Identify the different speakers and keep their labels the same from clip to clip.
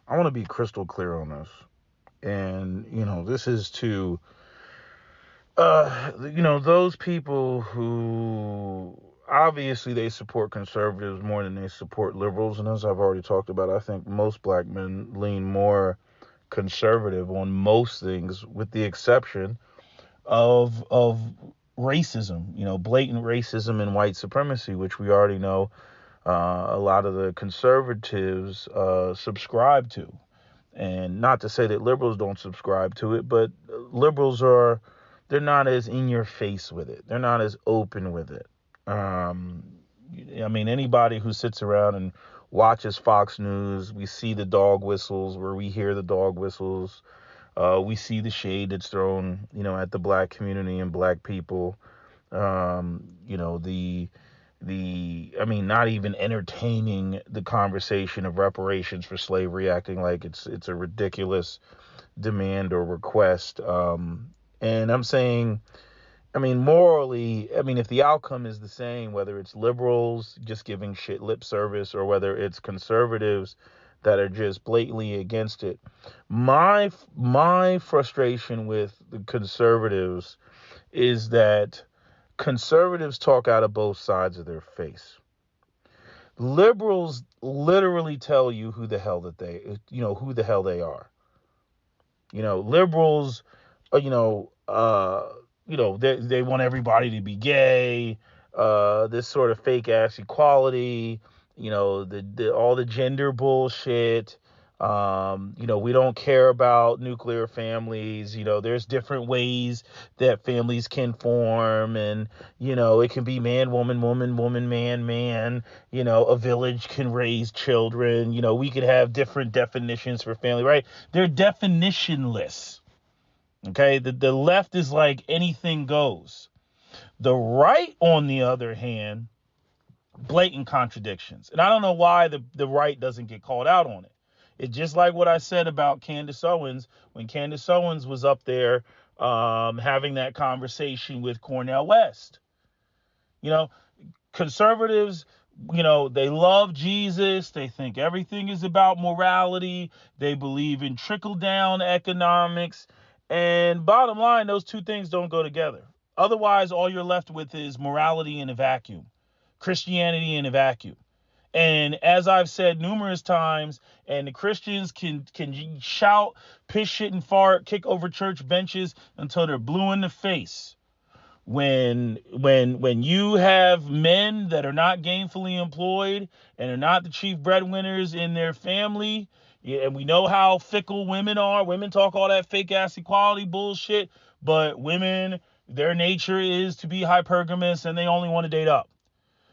Speaker 1: I want to be crystal clear on this. And, this is to, those people who obviously they support conservatives more than they support liberals. And as I've already talked about, I think most black men lean more conservative on most things, with the exception of racism, blatant racism and white supremacy, which we already know a lot of the conservatives subscribe to. And not to say that liberals don't subscribe to it, but liberals they're not as in your face with it. They're not as open with it. Um, I mean, anybody who sits around and watches Fox News, we see the dog whistles, where we hear the dog whistles. We see the shade that's thrown, at the black community and black people. I mean, not even entertaining the conversation of reparations for slavery, acting like it's a ridiculous demand or request. And I'm saying, I mean, morally, I mean, if the outcome is the same, whether it's liberals just giving shit lip service or whether it's conservatives that are just blatantly against it, my frustration with the conservatives is that conservatives talk out of both sides of their face. Liberals literally tell you who the hell who the hell they are. Liberals, they want everybody to be gay, this sort of fake ass equality, the all the gender bullshit. We don't care about nuclear families. There's different ways that families can form, and it can be man, woman, woman, woman, man, man. A village can raise children. We could have different definitions for family, right? They're definitionless. Okay, the left is like anything goes. The right, on the other hand, blatant contradictions. And I don't know why the right doesn't get called out on it. It's just like what I said about Candace Owens when Candace Owens was up there having that conversation with Cornel West. You know, Conservatives, they love Jesus. They think everything is about morality. They believe in trickle down economics. And bottom line, those two things don't go together. Otherwise, all you're left with is morality in a vacuum, Christianity in a vacuum. And as I've said numerous times, and the Christians can shout, piss, shit, and fart, kick over church benches until they're blue in the face. When you have men that are not gainfully employed and are not the chief breadwinners in their family, and we know how fickle women are. Women talk all that fake ass equality bullshit, but women, their nature is to be hypergamous and they only want to date up.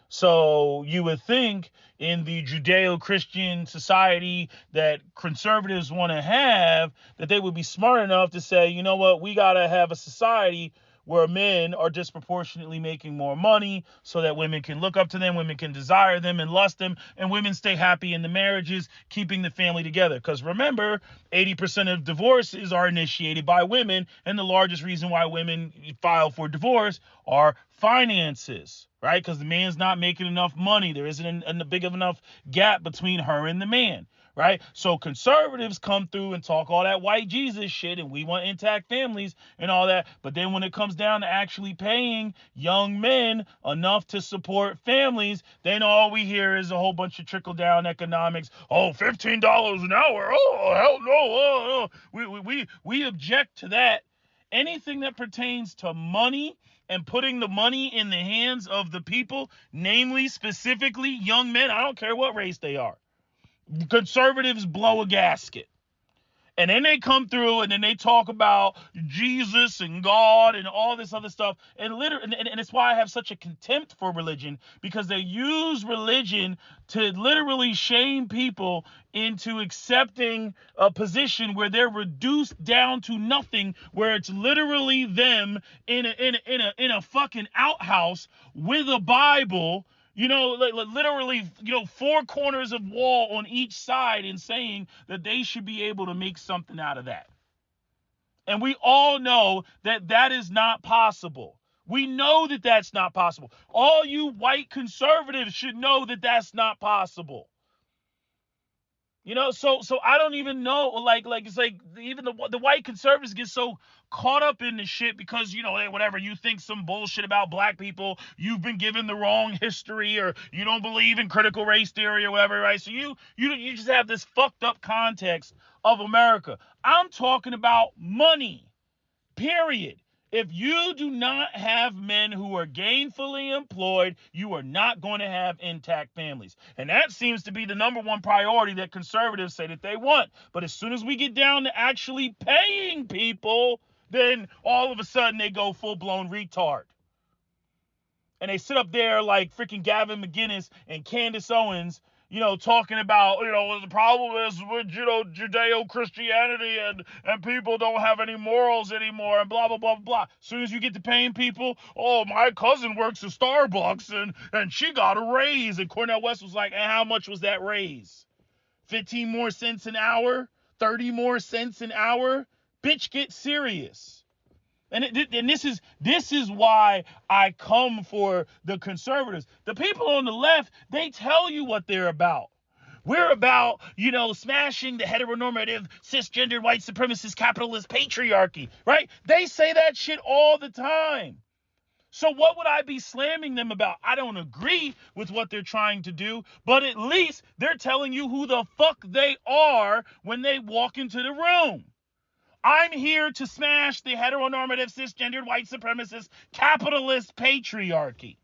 Speaker 1: So you would think in the Judeo-Christian society that conservatives want to have, that they would be smart enough to say, you know what, we got to have a society where men are disproportionately making more money so that women can look up to them, women can desire them and lust them, and women stay happy in the marriages, keeping the family together. Because remember, 80% of divorces are initiated by women, and the largest reason why women file for divorce are finances, right? Because the man's not making enough money. There isn't a big of enough gap between her and the man, right? So conservatives come through and talk all that white Jesus shit, and we want intact families and all that. But then when it comes down to actually paying young men enough to support families, then all we hear is a whole bunch of trickle down economics. Oh, $15 an hour. Oh, hell no. Oh, oh. We object to that. Anything that pertains to money and putting the money in the hands of the people, namely, specifically young men, I don't care what race they are. Conservatives blow a gasket. And then they come through and then they talk about Jesus and God and all this other stuff. And it's why I have such a contempt for religion, because they use religion to literally shame people into accepting a position where they're reduced down to nothing, where it's literally them in a fucking outhouse with a Bible, like literally, four corners of wall on each side, and saying that they should be able to make something out of that. And we all know that that is not possible. We know that that's not possible. All you white conservatives should know that that's not possible. So I don't even know. Like it's like even the white conservatives get so caught up in this shit because hey, whatever, you think some bullshit about black people, you've been given the wrong history, or you don't believe in critical race theory or whatever, right? So you just have this fucked up context of America. I'm talking about money. Period. If you do not have men who are gainfully employed, you are not going to have intact families. And that seems to be the number one priority that conservatives say that they want. But as soon as we get down to actually paying people, then all of a sudden they go full-blown retard. And they sit up there like freaking Gavin McGinnis and Candace Owens, talking about, the problem is with, Judeo-Christianity and people don't have any morals anymore and blah, blah, blah, blah. As soon as you get to paying people, oh, my cousin works at Starbucks and she got a raise. And Cornel West was like, and how much was that raise? 15 more cents an hour? 30 more cents an hour? Bitch, get serious. And this is why I come for the conservatives. The people on the left, they tell you what they're about. We're about, smashing the heteronormative, cisgendered, white supremacist, capitalist patriarchy, right? They say that shit all the time. So what would I be slamming them about? I don't agree with what they're trying to do, but at least they're telling you who the fuck they are when they walk into the room. I'm here to smash the heteronormative, cisgendered, white supremacist, capitalist patriarchy.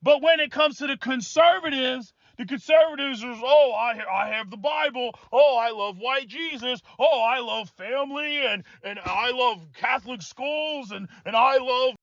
Speaker 1: But when it comes to the conservatives are, oh, I have the Bible. Oh, I love white Jesus. Oh, I love family, and I love Catholic schools, and I love...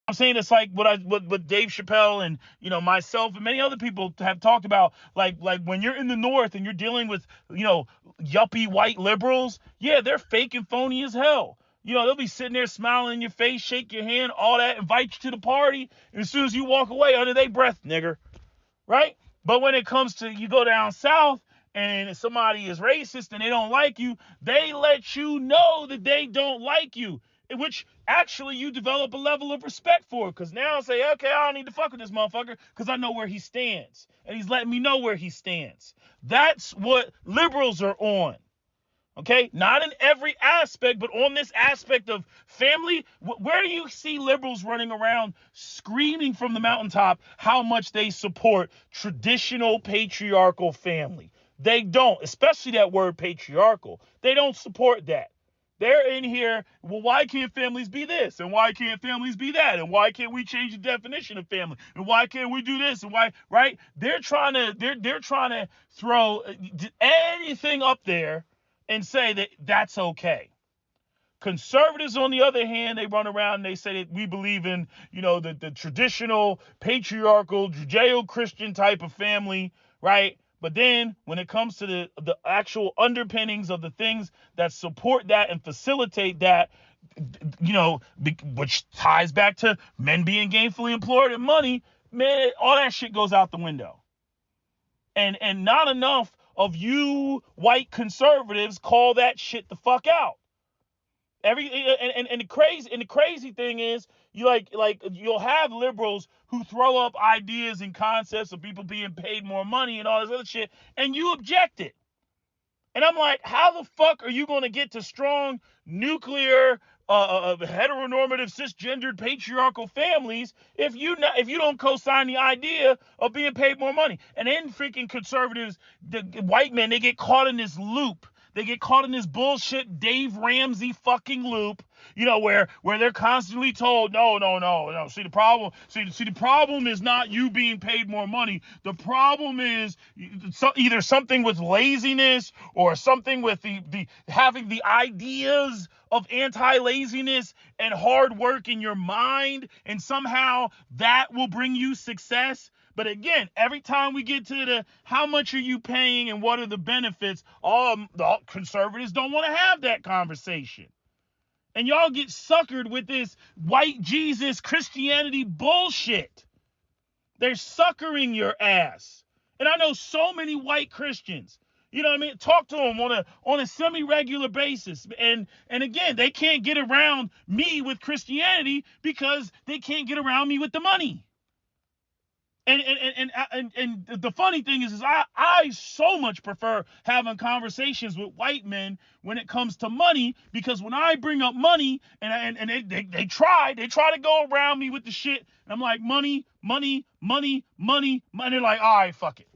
Speaker 1: I'm saying it's like what Dave Chappelle and myself and many other people have talked about, like when you're in the North and you're dealing with yuppie white liberals, yeah, they're fake and phony as hell. They'll be sitting there smiling in your face, shake your hand, all that, invite you to the party, and as soon as you walk away, under their breath, nigger, right? But when it comes to, you go down south and if somebody is racist and they don't like you, they let you know that they don't like you, in which actually you develop a level of respect for, because now I say, okay, I don't need to fuck with this motherfucker because I know where he stands, and he's letting me know where he stands. That's what liberals are on. Okay, not in every aspect, but on this aspect of family. Where do you see liberals running around screaming from the mountaintop how much they support traditional patriarchal family? They don't, especially that word patriarchal. They don't support that. They're in here, well, why can't families be this? And why can't families be that? And why can't we change the definition of family? And why can't we do this? And why, right? They're trying to throw anything up there and say that that's okay. Conservatives, on the other hand, they run around and they say that we believe in, the traditional patriarchal Judeo-Christian type of family, right? But then when it comes to the actual underpinnings of the things that support that and facilitate that, which ties back to men being gainfully employed and money, man, all that shit goes out the window. And not enough of you white conservatives call that shit the fuck out. The crazy thing is, you'll have liberals who throw up ideas and concepts of people being paid more money and all this other shit, and you object it. And I'm like, how the fuck are you going to get to strong nuclear heteronormative cisgendered patriarchal families if you don't co-sign the idea of being paid more money? And then freaking conservatives, the white men, they get caught in this loop. They get caught in this bullshit Dave Ramsey fucking loop, where they're constantly told, no. See, the problem is not you being paid more money. The problem is either something with laziness or something with the having the ideas of anti-laziness and hard work in your mind, and somehow that will bring you success. But again, every time we get to the how much are you paying and what are the benefits, the conservatives don't want to have that conversation. And y'all get suckered with this white Jesus Christianity bullshit. They're suckering your ass. And I know so many white Christians, talk to them on a semi-regular basis. And again, they can't get around me with Christianity because they can't get around me with the money. And the funny thing is I so much prefer having conversations with white men when it comes to money, because when I bring up money and they try to go around me with the shit, and I'm like, money, they're like, all right, fuck it.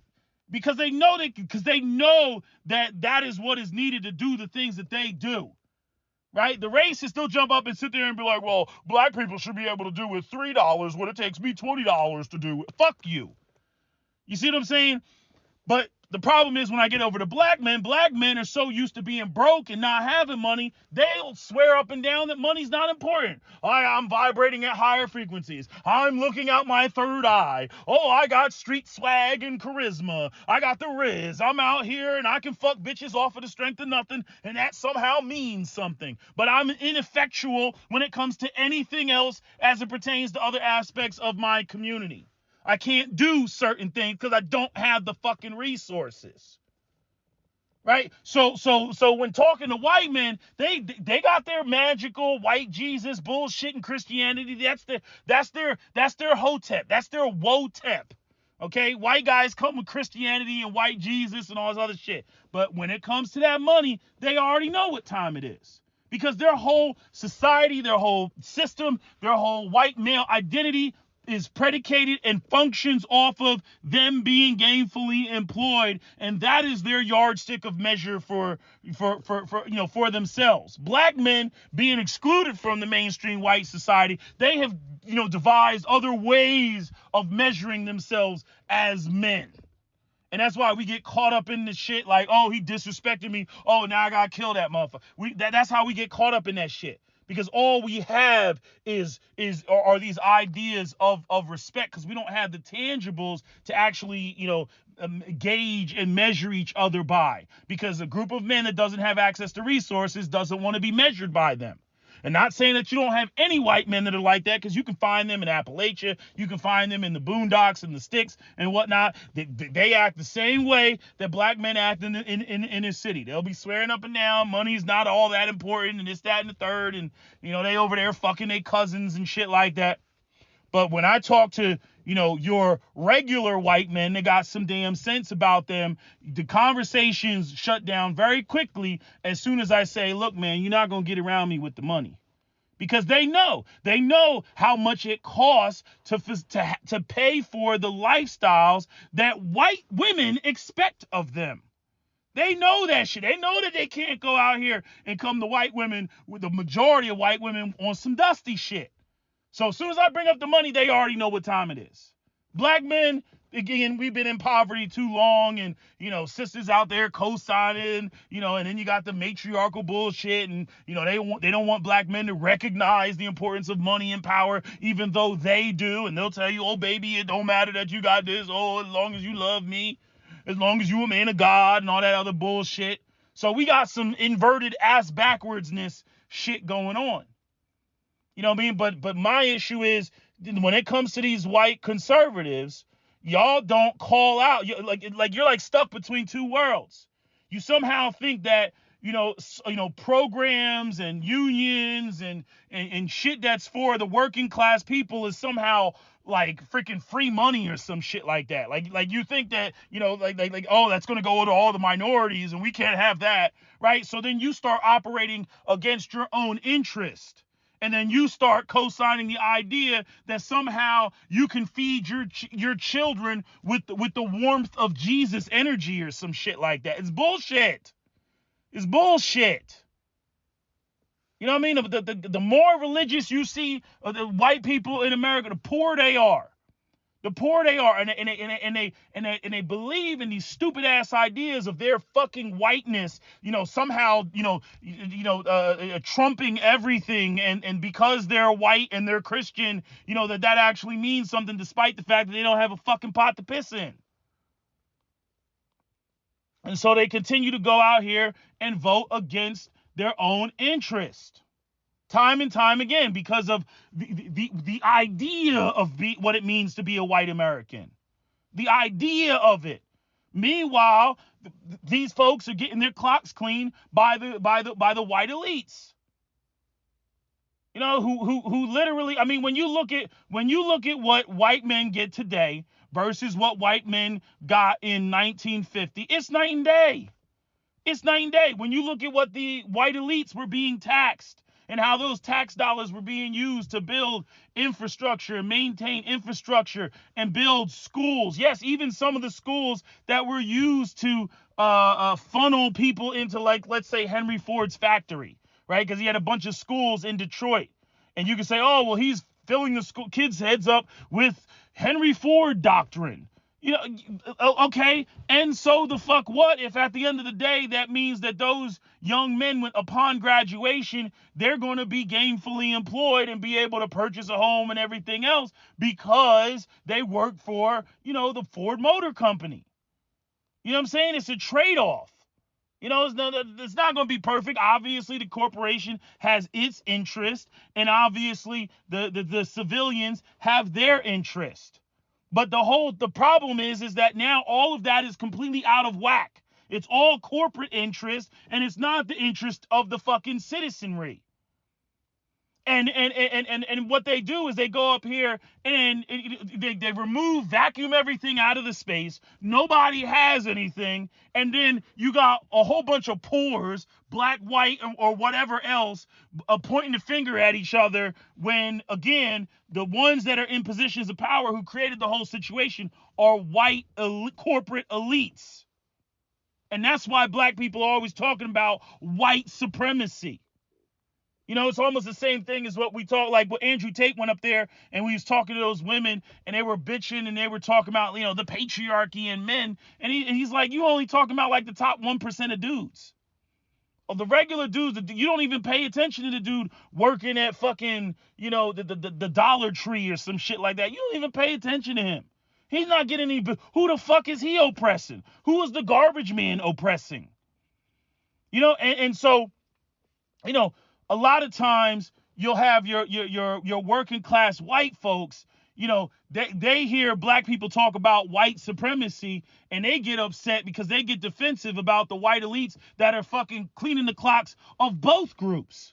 Speaker 1: Because they know that is what is needed to do the things that they do. Right? The racists still jump up and sit there and be like, well, black people should be able to do with $3 what it takes me $20 to do. Fuck you. You see what I'm saying? But the problem is when I get over to black men are so used to being broke and not having money, they'll swear up and down that money's not important. I'm vibrating at higher frequencies. I'm looking out my third eye. Oh, I got street swag and charisma. I got the Riz. I'm out here and I can fuck bitches off of the strength of nothing, and that somehow means something. But I'm ineffectual when it comes to anything else as it pertains to other aspects of my community. I can't do certain things because I don't have the fucking resources. Right? So when talking to white men, they got their magical white Jesus bullshit and Christianity. That's their hotep. That's their wotep. Okay? White guys come with Christianity and white Jesus and all this other shit. But when it comes to that money, they already know what time it is. Because their whole society, their whole system, their whole white male identity is predicated and functions off of them being gainfully employed, and that is their yardstick of measure for themselves. Black men being excluded from the mainstream white society, they have devised other ways of measuring themselves as men. And that's why we get caught up in the shit like, oh, he disrespected me. Oh, now I gotta kill that motherfucker. That's how we get caught up in that shit. Because all we have are these ideas of respect, because we don't have the tangibles to actually, gauge and measure each other by. Because a group of men that doesn't have access to resources doesn't want to be measured by them. And not saying that you don't have any white men that are like that, because you can find them in Appalachia, you can find them in the boondocks and the sticks and whatnot. They act the same way that black men act in this city. They'll be swearing up and down, money's not all that important, and this, that, and the third, and they over there fucking their cousins and shit like that. But when I talk to, your regular white men that got some damn sense about them, the conversations shut down very quickly as soon as I say, look, man, you're not going to get around me with the money. Because they know how much it costs to pay for the lifestyles that white women expect of them. They know that shit. They know that they can't go out here and come to white women, with the majority of white women, on some dusty shit. So as soon as I bring up the money, they already know what time it is. Black men, again, we've been in poverty too long, and, sisters out there co-signing, and then you got the matriarchal bullshit, and, they don't want black men to recognize the importance of money and power, even though they do, and they'll tell you, oh, baby, it don't matter that you got this, oh, as long as you love me, as long as you a man of God, and all that other bullshit. So we got some inverted ass backwardsness shit going on. You know what I mean? But my issue is, when it comes to these white conservatives, y'all don't call out. You're like stuck between two worlds. You somehow think that, programs and unions and shit that's for the working class people is somehow like freaking free money or some shit like that. Like you think that, oh, that's going to go to all the minorities and we can't have that, right? So then you start operating against your own interest. And then you start co-signing the idea that somehow you can feed your children with the warmth of Jesus energy or some shit like that. It's bullshit. It's bullshit. You know what I mean? The more religious you see the white people in America, the poorer they are. The poorer they are, and they believe in these stupid ass ideas of their fucking whiteness, somehow, trumping everything, and because they're white and they're Christian, that actually means something, despite the fact that they don't have a fucking pot to piss in. And so they continue to go out here and vote against their own interest. Time and time again, because of the idea of what it means to be a white American. The idea of it. Meanwhile, these folks are getting their clocks cleaned by the white elites. Who literally, I mean, when you look at what white men get today versus what white men got in 1950, it's night and day. It's night and day. When you look at what the white elites were being taxed, and how those tax dollars were being used to build infrastructure, maintain infrastructure, and build schools. Yes, even some of the schools that were used to funnel people into, like, let's say, Henry Ford's factory, right? Because he had a bunch of schools in Detroit. And you can say, oh, well, he's filling the school kids' heads up with Henry Ford doctrine. Okay, and so the fuck what if at the end of the day that means that those young men, upon graduation, they're going to be gainfully employed and be able to purchase a home and everything else because they work for, the Ford Motor Company. You know what I'm saying? It's a trade-off. It's not going to be perfect. Obviously, the corporation has its interest, and obviously the civilians have their interest. But the problem is that now all of that is completely out of whack. It's all corporate interest, and it's not the interest of the fucking citizenry. And what they do is they go up here and they vacuum everything out of the space. Nobody has anything. And then you got a whole bunch of poors, black, white, or whatever else, pointing the finger at each other when, again, the ones that are in positions of power who created the whole situation are white corporate elites. And that's why black people are always talking about white supremacy. It's almost the same thing as what we talk, like when Andrew Tate went up there and we was talking to those women and they were bitching and they were talking about, the patriarchy and men. And he's like, you only talking about like the top 1% of dudes. Of the regular dudes, you don't even pay attention to the dude working at fucking, the Dollar Tree or some shit like that. You don't even pay attention to him. He's not getting any, who the fuck is he oppressing? Who is the garbage man oppressing? And so, a lot of times you'll have your working class white folks, they hear black people talk about white supremacy and they get upset because they get defensive about the white elites that are fucking cleaning the clocks of both groups.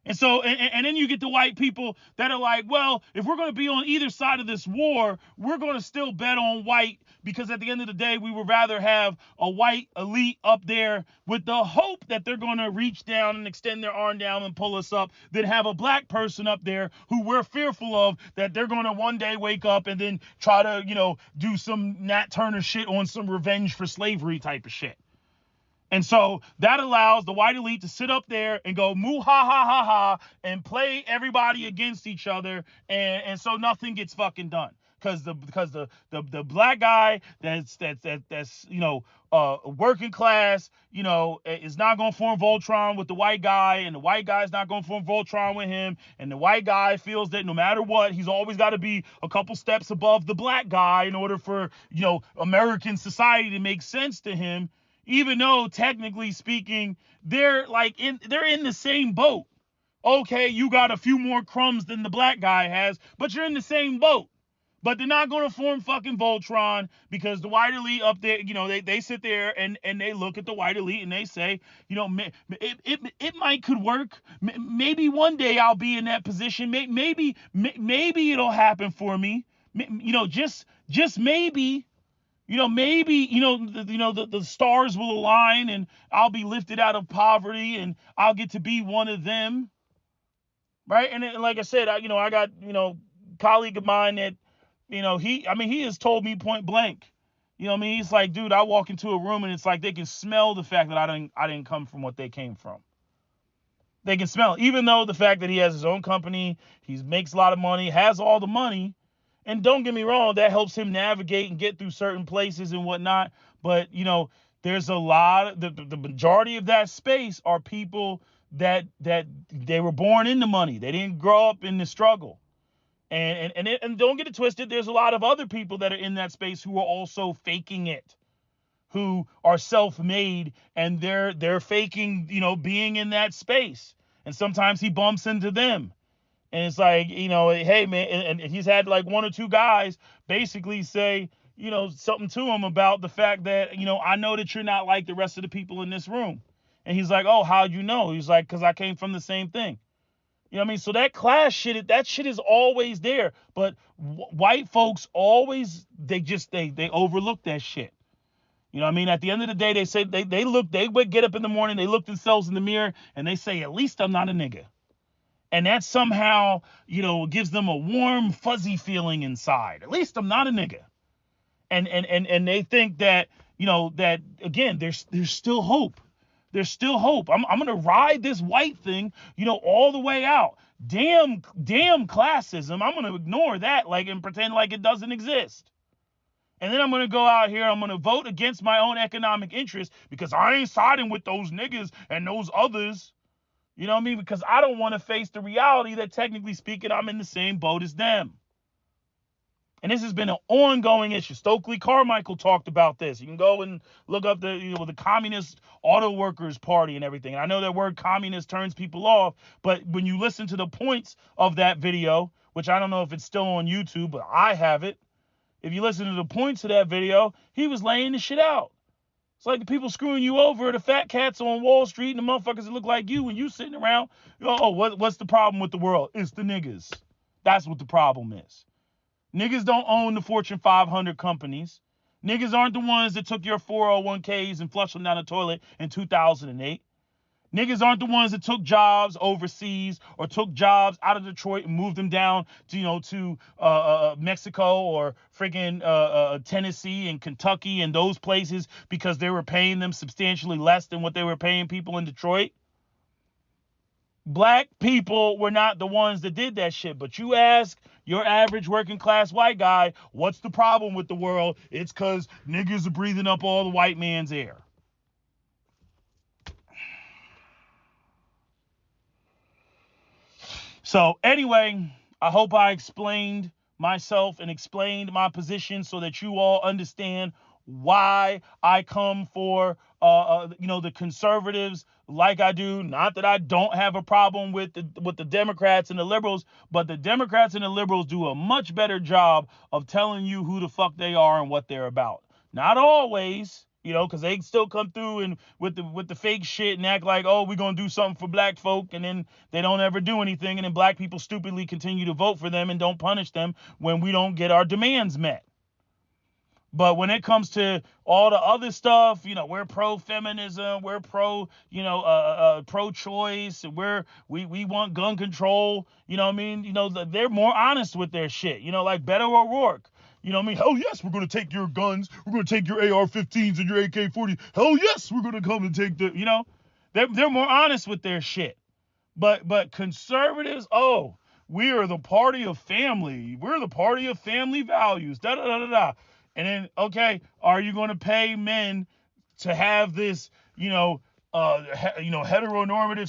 Speaker 1: And so, and then you get the white people that are like, well, if we're going to be on either side of this war, we're going to still bet on white because at the end of the day, we would rather have a white elite up there with the hope that they're going to reach down and extend their arm down and pull us up than have a black person up there who we're fearful of that they're going to one day wake up and then try to, do some Nat Turner shit on some revenge for slavery type of shit. And so that allows the white elite to sit up there and go moo ha ha ha ha and play everybody against each other, and so nothing gets fucking done. Because the black guy that's working class, is not gonna form Voltron with the white guy, and the white guy's not gonna form Voltron with him, and the white guy feels that no matter what, he's always got to be a couple steps above the black guy in order for American society to make sense to him. Even though technically speaking, they're in the same boat. Okay, you got a few more crumbs than the black guy has, but you're in the same boat. But they're not going to form fucking Voltron, because the white elite up there, they sit there and they look at the white elite and they say, it might could work. Maybe one day I'll be in that position. Maybe it'll happen for me. Just maybe. Maybe, the stars will align and I'll be lifted out of poverty and I'll get to be one of them. Right. And like I said, I got, colleague of mine that, he has told me point blank, he's like, dude, I walk into a room and it's like they can smell the fact that I didn't come from what they came from. They can smell it. Even though the fact that he has his own company, he makes a lot of money, has all the money. And don't get me wrong, that helps him navigate and get through certain places and whatnot. But, there's a lot, the majority of that space are people that they were born into money. They didn't grow up in the struggle. And don't get it twisted, there's a lot of other people that are in that space who are also faking it, who are self-made, and they're faking, being in that space. And sometimes he bumps into them. And it's like, hey, man, and he's had like one or two guys basically say, something to him about the fact that, I know that you're not like the rest of the people in this room. And he's like, oh, how'd you know? He's like, because I came from the same thing. So that class shit, that shit is always there. But white folks always, they overlook that shit. At the end of the day, they say they would get up in the morning, they look themselves in the mirror and they say, at least I'm not a nigga. And that somehow, gives them a warm, fuzzy feeling inside. At least I'm not a nigga. And they think that, that again, there's still hope. There's still hope. I'm going to ride this white thing, all the way out. Damn classism. I'm going to ignore that and pretend like it doesn't exist. And then I'm going to go out here. I'm going to vote against my own economic interests because I ain't siding with those niggas and those others. You know what I mean? Because I don't want to face the reality that technically speaking, I'm in the same boat as them. And this has been an ongoing issue. Stokely Carmichael talked about this. You can go and look up the Communist Auto Workers Party and everything. And I know that word communist turns people off, but when you listen to the points of that video, which I don't know if it's still on YouTube, but I have it. If you listen to the points of that video, he was laying the shit out. It's like the people screwing you over, the fat cats on Wall Street and the motherfuckers that look like you when you sitting around. What's the problem with the world? It's the niggas. That's what the problem is. Niggas don't own the Fortune 500 companies. Niggas aren't the ones that took your 401ks and flushed them down the toilet in 2008. Niggas aren't the ones that took jobs overseas or took jobs out of Detroit and moved them down to Mexico or freaking Tennessee and Kentucky and those places because they were paying them substantially less than what they were paying people in Detroit. Black people were not the ones that did that shit. But you ask your average working class white guy, what's the problem with the world? It's because niggas are breathing up all the white man's air. So anyway, I hope I explained myself and explained my position so that you all understand why I come for, the conservatives like I do. Not that I don't have a problem with the Democrats and the liberals, but the Democrats and the liberals do a much better job of telling you who the fuck they are and what they're about. Not always, because they still come through and with the fake shit and act like, oh, we're going to do something for black folk, and then they don't ever do anything, and then black people stupidly continue to vote for them and don't punish them when we don't get our demands met. But when it comes to all the other stuff, we're pro-feminism, we're pro-choice, and we want gun control, they're more honest with their shit, like Beto O'Rourke. You know what I mean? Hell yes, we're going to take your guns. We're going to take your AR-15s and your AK-40. Hell yes, we're going to come and take the, they're more honest with their shit. But conservatives, we are the party of family. We're the party of family values. Da da da da da. And then, okay, are you going to pay men to have this, heteronormative,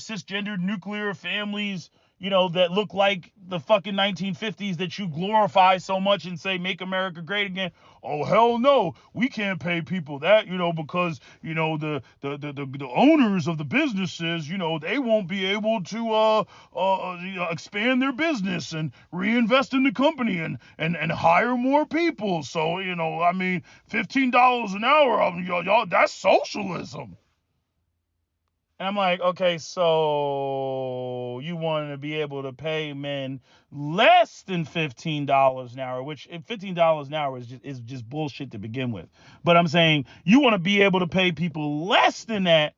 Speaker 1: cisgendered, nuclear families, that look like the fucking 1950s that you glorify so much and say, make America great again? Oh, hell no. We can't pay people that, because, the owners of the businesses, they won't be able to expand their business and reinvest in the company and hire more people. So, $15 an hour, y'all, that's socialism. And I'm like, okay, so you want to be able to pay men less than $15 an hour, which $15 an hour is just bullshit to begin with. But I'm saying you want to be able to pay people less than that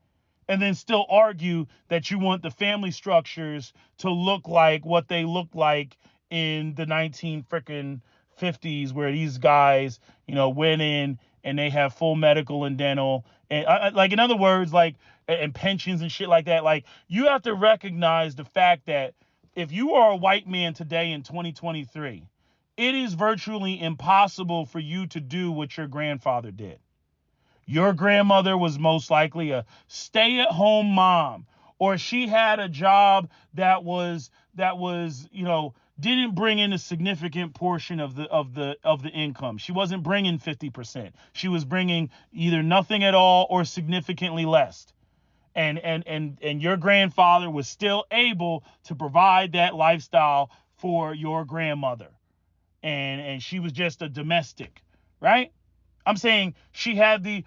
Speaker 1: and then still argue that you want the family structures to look like what they looked like in the 1950s, where these guys, went in and they have full medical and dental. And like, in other words, like, and pensions and shit like that. Like, you have to recognize the fact that if you are a white man today in 2023, it is virtually impossible for you to do what your grandfather did. Your grandmother was most likely a stay-at-home mom, or she had a job that was didn't bring in a significant portion of the income. She wasn't bringing 50%. She was bringing either nothing at all or significantly less. And your grandfather was still able to provide that lifestyle for your grandmother. And she was just a domestic, right? I'm saying she had the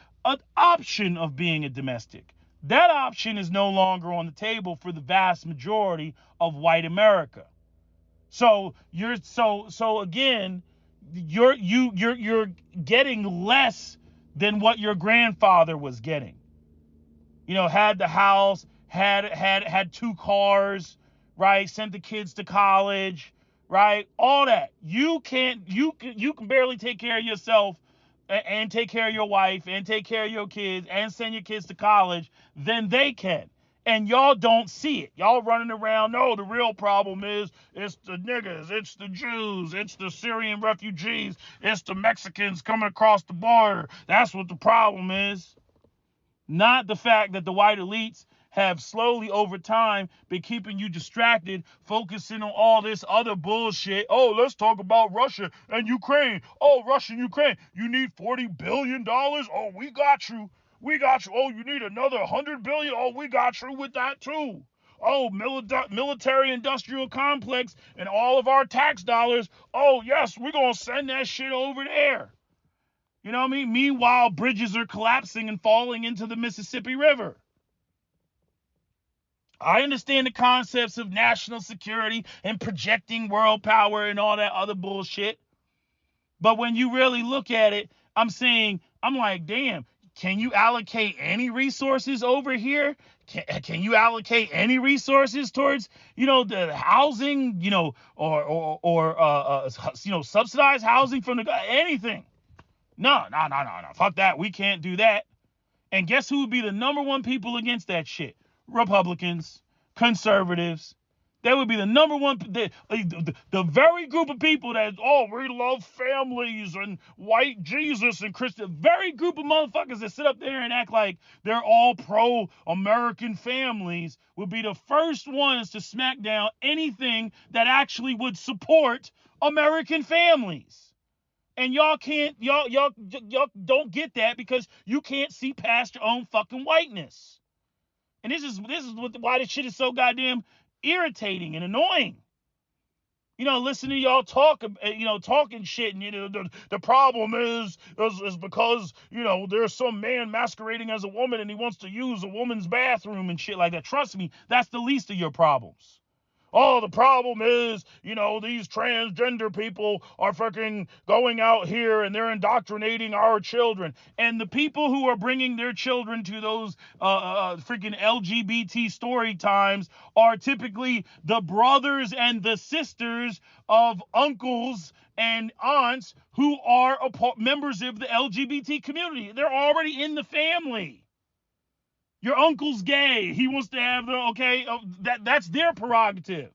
Speaker 1: option of being a domestic. That option is no longer on the table for the vast majority of white America. So you're again, you're getting less than what your grandfather was getting. Had the house, had 2 cars, right? Sent the kids to college, right? All that. You can barely take care of yourself and take care of your wife and take care of your kids and send your kids to college than they can. And y'all don't see it. Y'all running around, no, the real problem is it's the niggas, it's the Jews, it's the Syrian refugees, it's the Mexicans coming across the border. That's what the problem is. Not the fact that the white elites have slowly over time been keeping you distracted, focusing on all this other bullshit. Oh, let's talk about Russia and Ukraine. Oh, Russia and Ukraine. You need $40 billion? Oh, we got you. We got you. Oh, you need another $100 billion? Oh, we got you with that too. Oh, military industrial complex and all of our tax dollars. Oh, yes, we're going to send that shit over there. You know what I mean? Meanwhile, bridges are collapsing and falling into the Mississippi River. I understand the concepts of national security and projecting world power and all that other bullshit. But when you really look at it, I'm like, damn, can you allocate any resources over here? Can you allocate any resources towards, the housing, or subsidized housing from anything? No. Fuck that. We can't do that. And guess who would be the number one people against that shit? Republicans, conservatives. They would be the number one, the very group of people that, we love families and white Jesus and Christian, very group of motherfuckers that sit up there and act like they're all pro-American families would be the first ones to smack down anything that actually would support American families. And y'all don't get that because you can't see past your own fucking whiteness. And this is why this shit is so goddamn irritating and annoying. Listen to y'all talk, talking shit, and the problem is because there's some man masquerading as a woman and he wants to use a woman's bathroom and shit like that. Trust me, that's the least of your problems. Oh, the problem is, these transgender people are fucking going out here and they're indoctrinating our children. And the people who are bringing their children to those freaking LGBT story times are typically the brothers and the sisters of uncles and aunts who are members of the LGBT community. They're already in the family. Your uncle's gay. He wants to have that's their prerogative.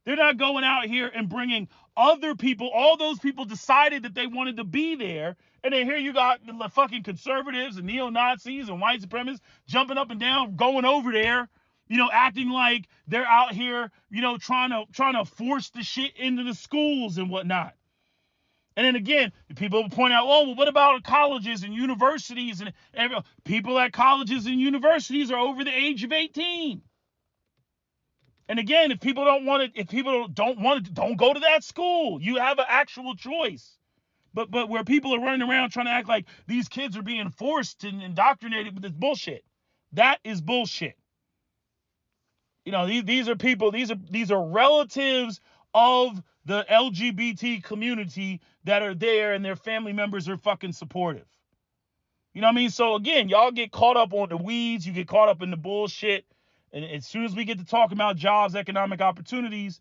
Speaker 1: They're not going out here and bringing other people. All those people decided that they wanted to be there. And then here you got the fucking conservatives and neo-Nazis and white supremacists jumping up and down, going over there, acting like they're out here, trying to force the shit into the schools and whatnot. And then again, people point out, oh, well, what about colleges and universities? And people at colleges and universities are over the age of 18. And again, if people don't want it, don't go to that school. You have an actual choice. But where people are running around trying to act like these kids are being forced and indoctrinated with this bullshit, that is bullshit. These are people. These are relatives of the LGBT community that are there, and their family members are fucking supportive. You know what I mean? So again, y'all get caught up on the weeds. You get caught up in the bullshit. And as soon as we get to talk about jobs, economic opportunities,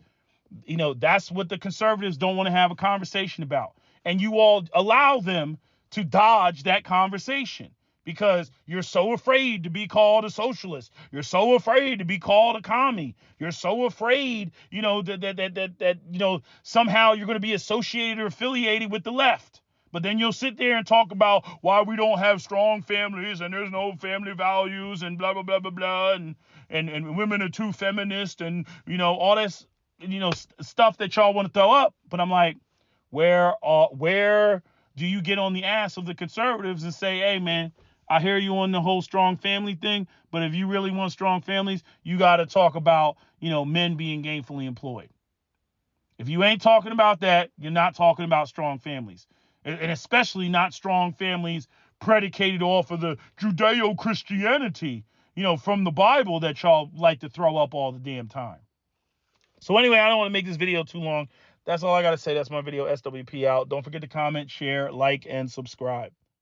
Speaker 1: that's what the conservatives don't want to have a conversation about. And you all allow them to dodge that conversation because you're so afraid to be called a socialist. You're so afraid to be called a commie. You're so afraid, that somehow you're going to be associated or affiliated with the left. But then you'll sit there and talk about why we don't have strong families and there's no family values and blah, blah, blah, blah, blah. And women are too feminist and, all this, stuff that y'all want to throw up. But I'm like, where do you get on the ass of the conservatives and say, hey, man, I hear you on the whole strong family thing, but if you really want strong families, you got to talk about, men being gainfully employed. If you ain't talking about that, you're not talking about strong families. And especially not strong families predicated off of the Judeo-Christianity, from the Bible that y'all like to throw up all the damn time. So anyway, I don't want to make this video too long. That's all I got to say. That's my video. SWP out. Don't forget to comment, share, like, and subscribe.